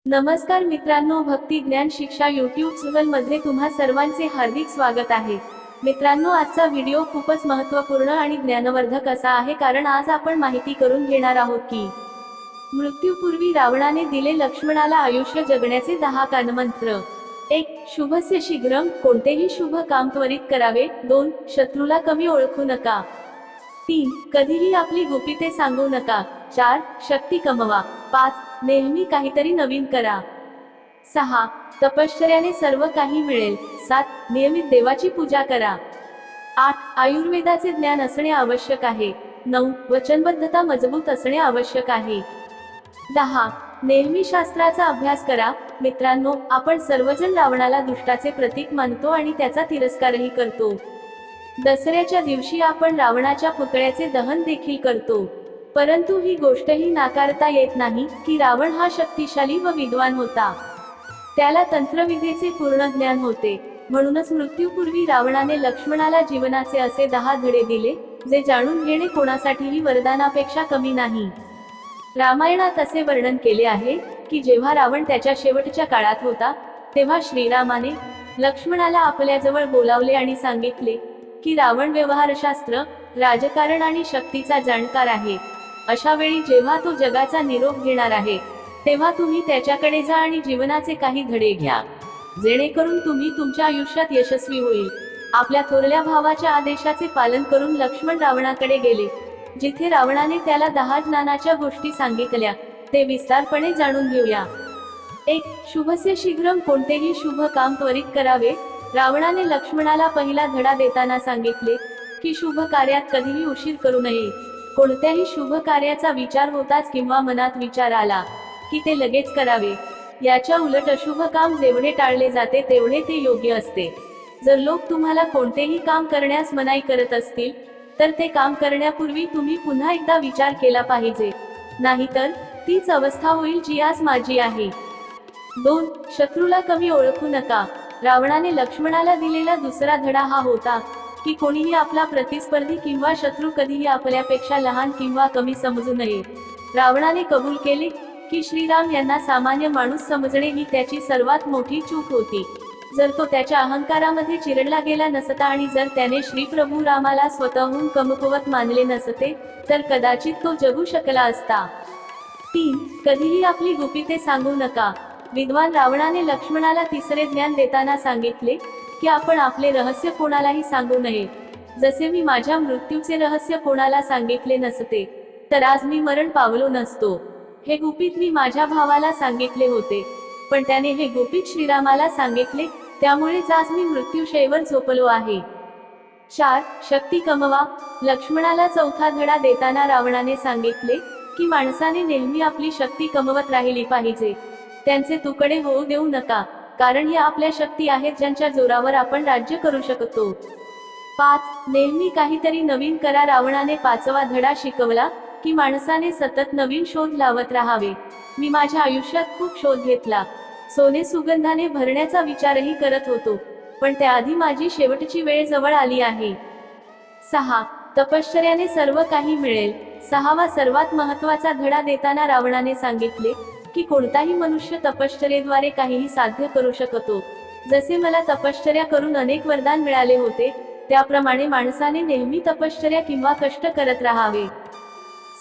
नमस्कार मित्रांनो, भक्ती ज्ञान शिक्षा यूट्यूब चॅनलमध्ये तुम्हा सर्वांचे हार्दिक स्वागत आहे। मित्रांनो, आजचा व्हिडिओ खूपच महत्त्वपूर्ण आणि ज्ञानवर्धक असा आहे, कारण आज आपण माहिती करून घेणार आहोत की मृत्यूपूर्वी रावणाने दिले लक्ष्मणाला आयुष्य जगण्याचे 10 कानमंत्र। 1. शुभस्य शीघ्रम, कोणतेही शुभ काम त्वरित करावे। 2. शत्रूला कमी ओळखू नका। 3. कधीही आपली गुपिते सांगू नका। 4. शक्ती कमवा। 5. नेहमी काहीतरी नवीन करा। 6. तपश्चर्याने सर्व काही मिळेल। 7. नियमित देवाची पूजा करा। 8. आयुर्वेदाचे ज्ञान असणे आवश्यक आहे। 9. वचनबद्धता मजबूत असणे आवश्यक आहे। 10. नेहमी शास्त्राचा अभ्यास करा। मित्रांनो, आपण सर्वजण रावणाला दुष्टाचे प्रतीक मानतो आणि त्याचा तिरस्कारही करतो। दसऱ्याच्या दिवशी आपण रावणाच्या पुतळ्याचे दहन देखील करतो, परंतु ही गोष्टही नाकारता येत नाही की रावण हा शक्तिशाली व विद्वान होता। त्याला तंत्रविद्येचे पूर्ण ज्ञान होते। म्हणूनच मृत्यूपूर्वी रावणाने लक्ष्मणाला जीवनाचे असे 10 धडे दिले, जे जाणून घेणे कोणासाठीही वरदानापेक्षा कमी नाही। रामायणात असे वर्णन केले आहे की जेव्हा रावण त्याच्या शेवटच्या काळात होता, तेव्हा श्रीरामाने लक्ष्मणाला आपल्याजवळ बोलावले आणि सांगितले की रावण व्यवहारशास्त्र, राजकारण आणि शक्तीचा जाणकार आहे। अशा वेळी जेव्हा तो जगाचा निरोप घेणार आहे, तेव्हा तुम्ही त्याच्याकडे जा आणि जीवनाचे काही धडे घ्या, जेणेकरून तुम्ही तुमच्या आयुष्यात यशस्वी होईल। आपल्या थोरल्या भावाच्या आदेशाचे पालन करून लक्ष्मण रावणाकडे गेले, जिथे रावणाने त्याला 10 ज्ञानाच्या गोष्टी सांगितल्या। ते विस्तारपणे जाणून घेऊया। 1. शुभस्य शीघ्रम, कोणतेही शुभ काम त्वरित करावे। रावणाने लक्ष्मणाला पहिला धडा देताना सांगितले की शुभ कार्यात कधीही उशीर करू नये। कोणत्याही शुभ कार्याचा विचार होताच किंवा मनात विचार आला की ते लगेच करावे, याच्या उलट अशुभ काम जेवढे टाळले जाते तेवढे ते योग्य असते। जर लोक तुम्हाला कोणतेही काम करण्यास मनाई करत असतील, तर ते काम करण्यापूर्वी तुम्ही पुन्हा एकदा विचार केला पाहिजे, नाहीतर तीच अवस्था होईल जी आज माझी आहे। 2. शत्रूला कमी ओळखू नका। रावणाने लक्ष्मणाला दिलेला दुसरा धडा हा होता की कोणीही आपला प्रतिस्पर्धी किंवा शत्रू कधीही आपल्यापेक्षा लहान किंवा कमी समजू नये। रावणाने कबूल केले की श्रीराम यांना सामान्य माणूस समजणे ही त्याची सर्वात मोठी चूक होती। जर तो त्याच्या अहंकारामध्ये चिरडला गेला नसता आणि जर त्याने श्री प्रभू रामाला स्वतःहून कमकुवत मानले नसते, तर कदाचित तो जगू शकला असता। 3. कधीही आपली गुपिते सांगू नका। विद्वान रावणाने लक्ष्मणाला तिसरे ज्ञान देताना सांगितले की आपण आपले रहस्य कोणालाही सांगू नये। जसे मी माझ्या मृत्यूचे रहस्य कोणाला सांगितले नसते, तर आज मी मरण पावलो नसतो। हे गुपित मी माझ्या भावाला सांगितले होते, पण त्याने हे गुपित श्रीरामाला सांगितले, त्यामुळेच आज मी मृत्यूशय्येवर झोपलो आहे। 4. शक्ती कमवा। लक्ष्मणाला चौथा धडा देताना रावणाने सांगितले की माणसाने नेहमी आपली शक्ती कमवत राहिली पाहिजे। त्यांचे तुकडे होऊ देऊ नका, कारण या आपल्या शक्ती आहेत ज्यांच्या जोरावर आपण राज्य करू शकतो। 5. नेहमी काहीतरी नवीन करा। रावणाने 5वा धडा शिकवला की माणसाने सतत नवीन शोध लावत राहावे। मी माझ्या आयुष्यात खूप शोध घेतला, सोने सुगंधाने भरण्याचा विचारही करत होतो, पण त्याआधी माझी शेवटची वेळ जवळ आली आहे। 6. तपश्चर्याने सर्व काही मिळेल। 6वा सर्वात महत्त्वाचा धडा देताना रावणाने सांगितले की कोणताही मनुष्य तपश्चर्येद्वारे काहीही साध्य करू शकतो। जसे मला तपश्चर्या करून अनेक वरदान मिळाले होते, त्याप्रमाणे माणसाने नेहमी तपश्चर्या किंवा कष्ट करत राहावे।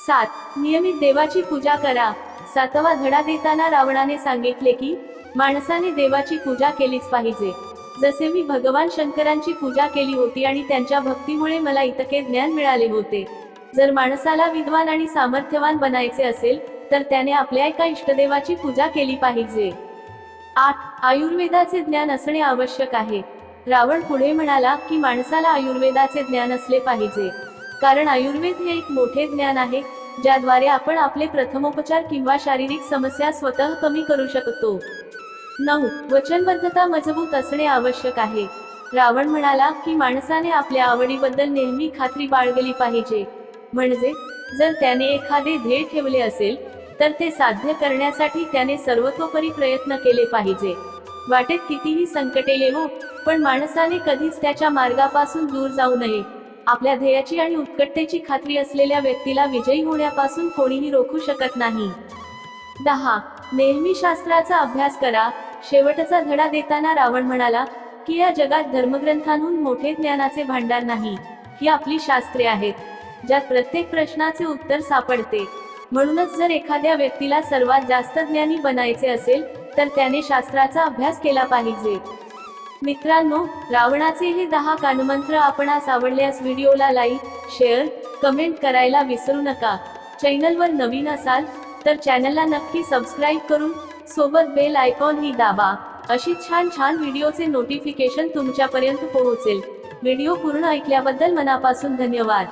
7. नियमित देवाची पूजा करा। 7वा धडा देताना रावणाने सांगितले की माणसाने देवाची पूजा केलीच पाहिजे। जसे मी भगवान शंकरांची पूजा केली होती आणि त्यांच्या भक्तीमुळे मला इतके ज्ञान मिळाले होते। जर माणसाला विद्वान आणि सामर्थ्यवान बनायचे असेल, तर त्याने आपल्या एका इष्टदेवाची पूजा केली पाहिजे। 8. आयुर्वेदाचे ज्ञान असणे आवश्यक आहे। रावण पुढे म्हणाला की माणसाला आयुर्वेदाचे ज्ञान असले पाहिजे, कारण आयुर्वेद हे एक मोठे ज्ञान आहे, ज्याद्वारे आपण आपले प्रथमोपचार किंवा शारीरिक समस्या स्वतः कमी करू शकतो। 9. वचनबद्धता मजबूत असणे आवश्यक आहे। रावण म्हणाला की माणसाने आपल्या आवडीबद्दल नेहमी खात्री बाळगली पाहिजे, म्हणजे जर त्याने एखादे ध्येय ठेवले असेल, तर ते साध्य करण्यासाठी त्याने सर्वतोपरी प्रयत्न केले पाहिजे। वाटेत कितीही संकटे येवो, पण माणसाने कधीच त्याच्या मार्गापासून दूर जाऊ नये। आपल्या ध्येयाची आणि उत्कटतेची खात्री असलेल्या व्यक्तीला विजयी होण्यापासून कोणीही रोखू शकत नाही। 10. नेहमी शास्त्राचा अभ्यास करा. शेवटचा धडा देताना रावण म्हणाला की या जगात धर्मग्रंथांहून मोठे ज्ञानाचे भांडार नाही. ही आपली शास्त्रे आहेत, ज्यात प्रत्येक प्रश्नाचे उत्तर सापडते. म्हणूनच जर एखाद्या व्यक्तीला सर्वात जास्त ज्ञानी बनायचे असेल तर त्याने शास्त्राचा अभ्यास केला पाहिजे. मित्रांनो, रावणाचे हे 10 कानमंत्र आपणास आवडल्यास व्हिडिओला लाईक, शेअर, कमेंट करायला विसरू नका. चॅनलवर नवीन असाल तर चॅनलला नक्की सबस्क्राईब करून सोबत बेल आयकॉन ही दाबा. अशी छान छान व्हिडिओचे नोटिफिकेशन तुमच्यापर्यंत पोहोचेल. व्हिडिओ पूर्ण ऐकल्याबद्दल मनापासून धन्यवाद.